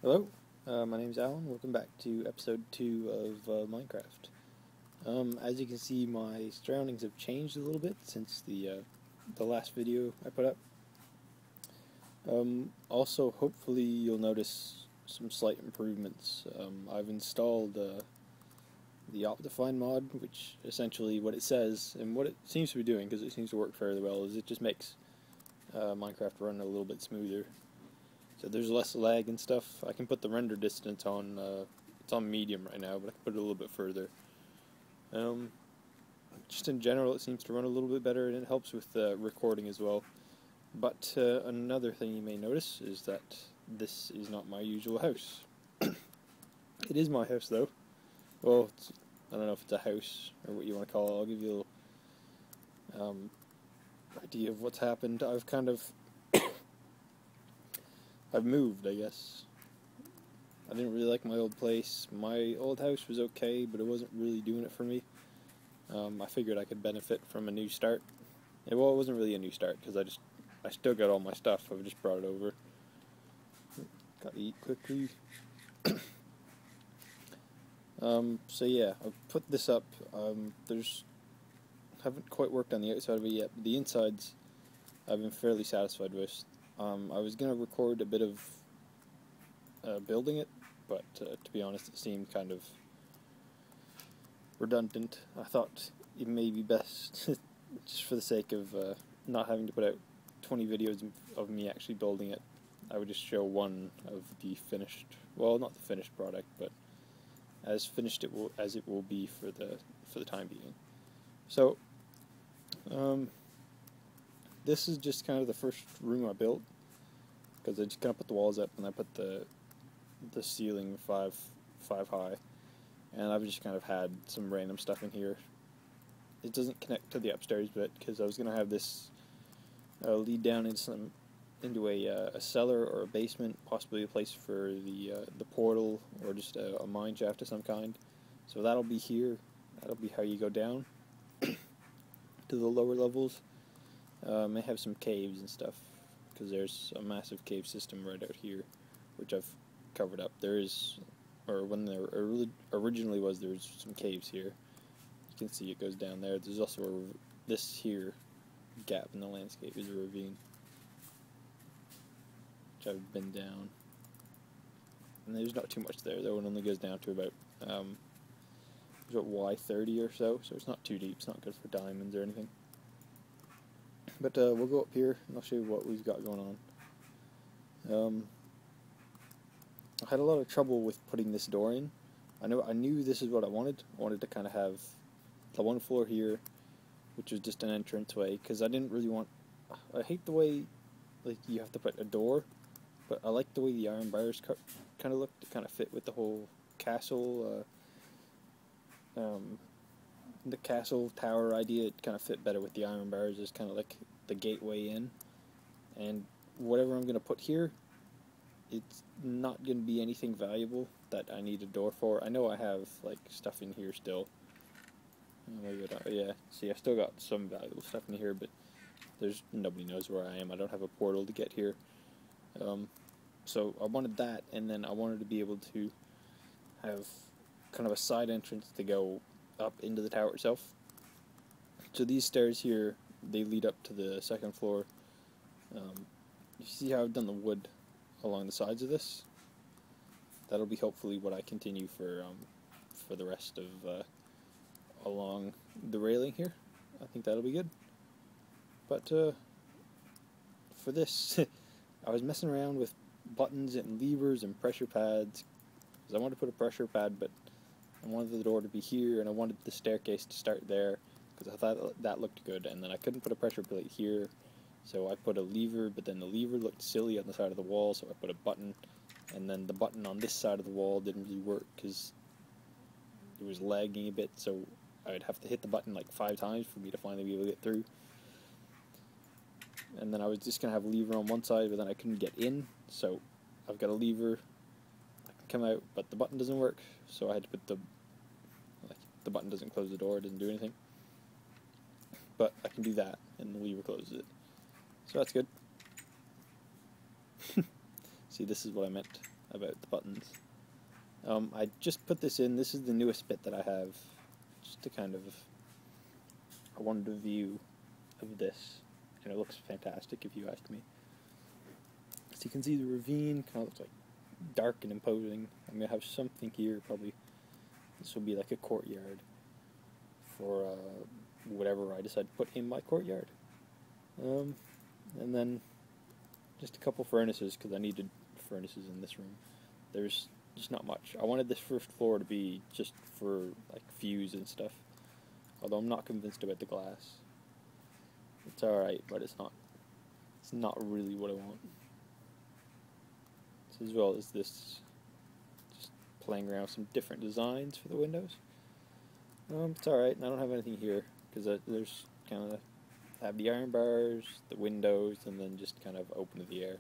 Hello, my name's Alan. Welcome back to episode 2 of Minecraft. As you can see, my surroundings have changed a little bit since the last video I put up. Also, hopefully you'll notice some slight improvements. I've installed the Optifine mod, which essentially what it says, and what it seems to be doing, because it seems to work fairly well, is it just makes Minecraft run a little bit smoother. So there's less lag and stuff. I can put the render distance on, it's on medium right now, but I can put it a little bit further. Just in general, it seems to run a little bit better, and it helps with recording as well. But another thing you may notice is that this is not my usual house. It is my house, though. Well, I don't know if it's a house or what you want to call it. I'll give you a little idea of what's happened. I've moved, I guess. I didn't really like my old place. My old house was okay, but it wasn't really doing it for me. I figured I could benefit from a new start. Well, it wasn't really a new start, because I still got all my stuff. I've just brought it over. Gotta eat quickly. So yeah, I've put this up. Haven't quite worked on the outside of it yet, but the insides I've been fairly satisfied with. I was going to record a bit of building it, but to be honest, it seemed kind of redundant. I thought it may be best, just for the sake of not having to put out 20 videos of me actually building it, I would just show one of the finished, well, not the finished product, but as finished as it will be for the time being. So, this is just kind of the first room I built, because I just kind of put the walls up and I put the ceiling five high, and I've just kind of had some random stuff in here. It doesn't connect to the upstairs bit, because I was going to have this lead down into a cellar or a basement, possibly a place for the portal, or just a mine shaft of some kind. So that'll be here. That'll be how you go down to the lower levels. May have some caves and stuff, because there's a massive cave system right out here, which I've covered up. There is, or when there originally was, there was some caves here. You can see it goes down there. There's also this here gap in the landscape is a ravine, which I've been down. And there's not too much there, though. It only goes down to about Y30 or so it's not too deep. It's not good for diamonds or anything. But we'll go up here and I'll show you what we've got going on. I had a lot of trouble with putting this door in. I knew this is what I wanted. I wanted to kind of have the one floor here, which was just an entranceway, because I didn't really want. I hate the way you have to put a door, but I like the way the iron bars kind of looked. It kind of fit with the whole castle. The castle tower idea, it kind of fit better with the iron bars as kind of like the gateway in. And whatever I'm going to put here, it's not going to be anything valuable that I need a door for. I know I have like stuff in here still. Yeah, see, I still got some valuable stuff in here, but nobody knows where I am. I don't have a portal to get here. So I wanted that, and then I wanted to be able to have kind of a side entrance to go up into the tower itself. So these stairs here, they lead up to the second floor. You see how I've done the wood along the sides of this? That'll be hopefully what I continue for the rest of along the railing here. I think that'll be good. But for this, I was messing around with buttons and levers and pressure pads, because I wanted to put a pressure pad, but I wanted the door to be here, and I wanted the staircase to start there, because I thought that looked good, and then I couldn't put a pressure plate here, so I put a lever, but then the lever looked silly on the side of the wall, so I put a button, and then the button on this side of the wall didn't really work, because it was lagging a bit, so I would have to hit the button like 5 times for me to finally be able to get through. And then I was just going to have a lever on one side, but then I couldn't get in, so I've got a lever, I can come out, but the button doesn't work, so I had to put the button doesn't close the door, it doesn't do anything. But I can do that, and the lever closes it. So that's good. See, this is what I meant. about the buttons. I just put this in. This is the newest bit that I have, just to kind of, I wanted a view of this, and it looks fantastic if you ask me. So you can see the ravine kind of looks like dark and imposing. I'm going to have something here, probably. This will be like a courtyard for whatever I decide to put in my courtyard. And then just a couple furnaces, because I needed furnaces in this room. There's just not much. I wanted this first floor to be just for like fuse and stuff, although I'm not convinced about the glass. It's alright, but it's not really what I want. So as well as this, just playing around with some different designs for the windows. It's alright, and I don't have anything here, because there's kind of, I have the iron bars, the windows, and then just kind of open to the air,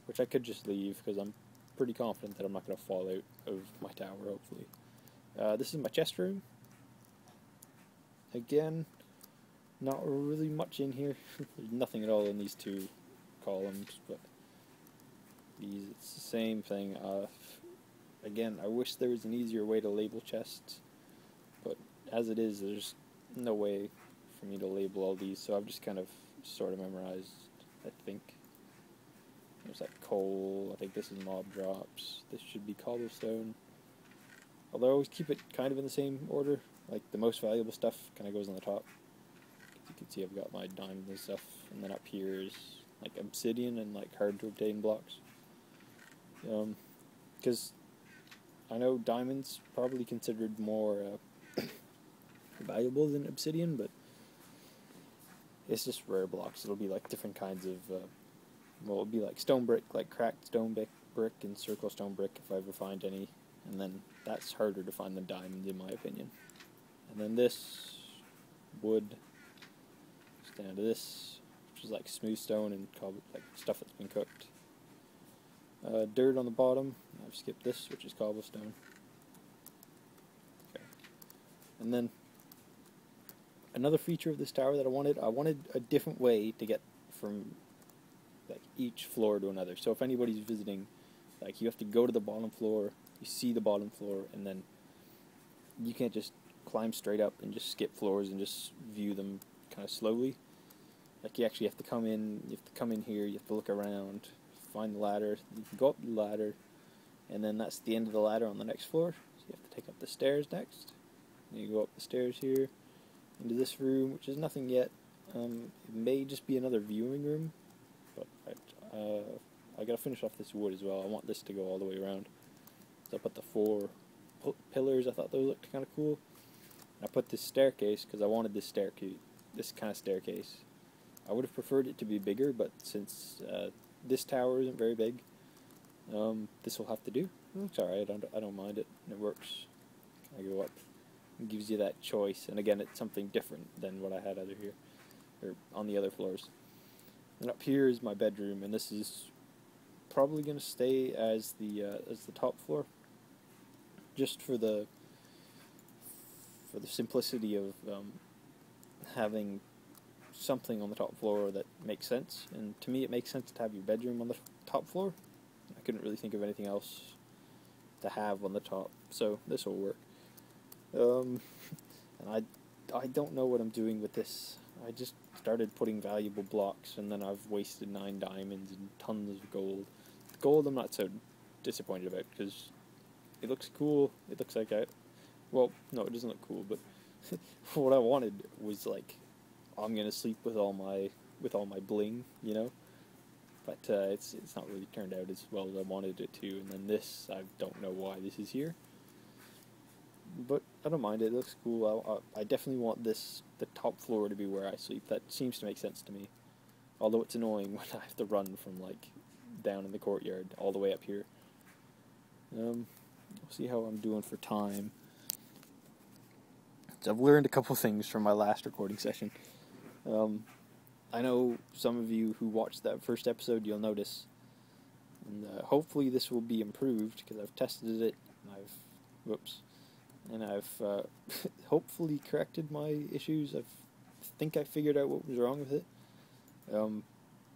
which I could just leave, because I'm pretty confident that I'm not going to fall out of my tower, hopefully. This is my chest room. Again, not really much in here. There's nothing at all in these two columns, but it's the same thing. Again, I wish there was an easier way to label chests, but as it is, there's no way for me to label all these, so I've just kind of sort of memorized, I think. There's like coal, I think this is mob drops, this should be cobblestone. Although I always keep it kind of in the same order, like the most valuable stuff kind of goes on the top. You can see I've got my diamonds and stuff, and then up here is like obsidian and like hard to obtain blocks. Because I know diamonds probably considered more valuable than obsidian, but it's just rare blocks. It'll be like different kinds of, well, it'll be like stone brick, like cracked stone brick and circle stone brick if I ever find any, and then that's harder to find than diamonds in my opinion. And then this wood, just down to this, which is like smooth stone and like stuff that's been cooked. Dirt on the bottom, I've skipped this, which is cobblestone. Okay. And then another feature of this tower that I wanted a different way to get from like each floor to another. So if anybody's visiting, like you have to go to the bottom floor, you see the bottom floor, and then you can't just climb straight up and just skip floors and just view them kind of slowly. Like you actually have to come in, here, you have to look around, find the ladder, you can go up the ladder, and then that's the end of the ladder on the next floor. So you have to take up the stairs next. And you go up the stairs here into this room, which is nothing yet. It may just be another viewing room, but I gotta finish off this wood as well. I want this to go all the way around. So I put the 4 pillars. I thought those looked kind of cool. And I put this staircase because I wanted this kind of staircase. I would have preferred it to be bigger, but since this tower isn't very big, this will have to do. It's alright. I don't mind it. It works. I go up. It gives you that choice, and again, it's something different than what I had over here, or on the other floors. And up here is my bedroom, and this is probably going to stay as the top floor, just for the simplicity of having something on the top floor that makes sense. And to me, it makes sense to have your bedroom on the top floor. I couldn't really think of anything else to have on the top, so this will work. And I don't know what I'm doing with this. I just started putting valuable blocks, and then I've wasted 9 diamonds and tons of gold. The gold I'm not so disappointed about, because it looks cool. It looks like well, no, it doesn't look cool, but what I wanted was like, I'm gonna sleep with all my bling, you know. But it's not really turned out as well as I wanted it to. And then this, I don't know why this is here, but I don't mind it. It looks cool. I definitely want the top floor to be where I sleep. That seems to make sense to me. Although it's annoying when I have to run from like down in the courtyard all the way up here. We'll see how I'm doing for time. So I've learned a couple things from my last recording session. I know some of you who watched that first episode, you'll notice, and hopefully this will be improved, because I've tested it, and I've hopefully corrected my issues. I think I figured out what was wrong with it.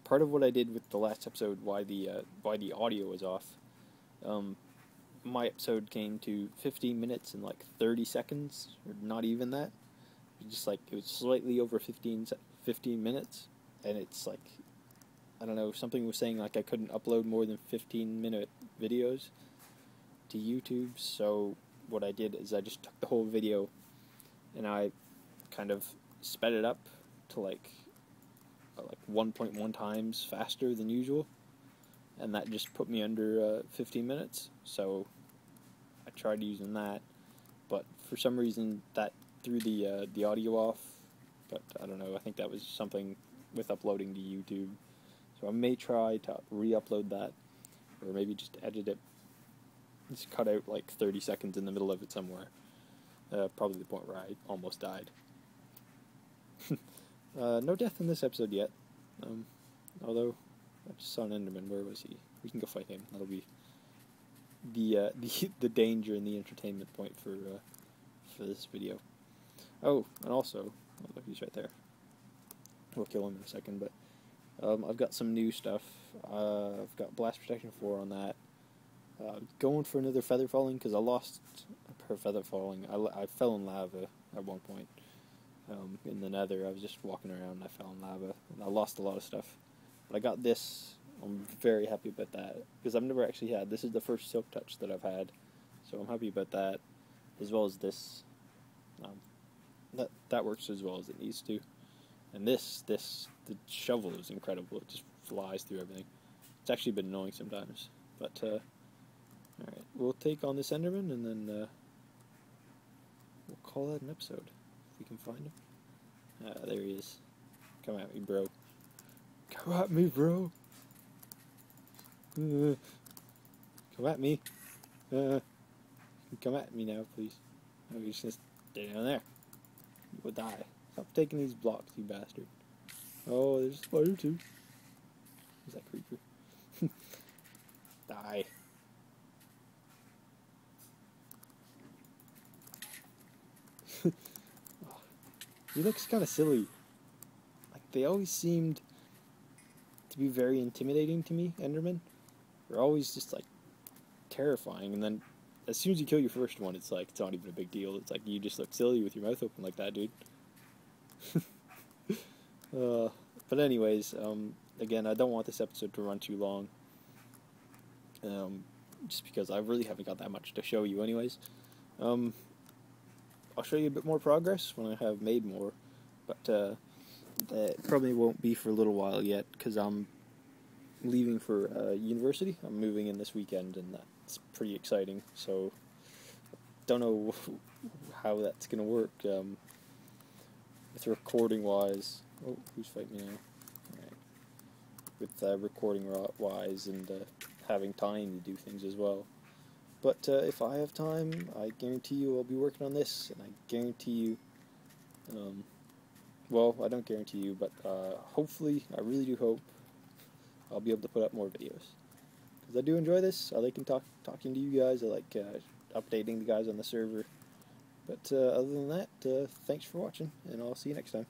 Part of what I did with the last episode, why the audio was off, my episode came to 15 minutes and like 30 seconds, or not even that. Just like, it was slightly over 15 minutes, and it's like, I don't know, something was saying like I couldn't upload more than 15-minute videos to YouTube, so what I did is I just took the whole video and I kind of sped it up to like 1.1 times faster than usual, and that just put me under 15 minutes, so I tried using that, but for some reason that threw the audio off, but I don't know, I think that was something with uploading to YouTube, so I may try to re-upload that, or maybe just edit it, just cut out like 30 seconds in the middle of it somewhere, probably the point where I almost died. No death in this episode yet, although I just saw an Enderman. Where was he? We can go fight him. That'll be the danger and the entertainment point for this video. Oh, and also, oh, look, he's right there. We'll kill him in a second, but I've got some new stuff. I've got Blast Protection 4 on that. Going for another Feather Falling, because I lost per Feather Falling. I fell in lava at one point. In the nether, I was just walking around and I fell in lava, and I lost a lot of stuff. But I got this. I'm very happy about that, because I've never actually had. This is the first Silk Touch that I've had, so I'm happy about that, as well as this. That works as well as it needs to. And the shovel is incredible. It just flies through everything. It's actually been annoying sometimes, but alright, we'll take on this Enderman, and then we'll call that an episode, if we can find him. There he is. Come at me, bro. Come at me, bro. Come at me. Come at me now, please. Oh, you're just gonna stay down there. You will die. Stop taking these blocks, you bastard. Oh, there's a spider too. Who's that creeper? Die. He looks kind of silly. Like, they always seemed to be very intimidating to me, Endermen. They're always just, like, terrifying, and then as soon as you kill your first one, it's like, it's not even a big deal. It's like, you just look silly with your mouth open like that, dude. But anyways, again, I don't want this episode to run too long. Just because I really haven't got that much to show you anyways. I'll show you a bit more progress when I have made more, but that probably won't be for a little while yet, because I'm leaving for university. I'm moving in this weekend, and that's pretty exciting, so don't know how that's going to work with recording-wise. Oh, who's fighting me now? Alright. With recording-wise and having time to do things as well. But if I have time, I guarantee you I'll be working on this, and I guarantee you, well, I don't guarantee you, but hopefully, I really do hope, I'll be able to put up more videos. Because I do enjoy this. I like talking to you guys. I like updating the guys on the server. But other than that, thanks for watching, and I'll see you next time.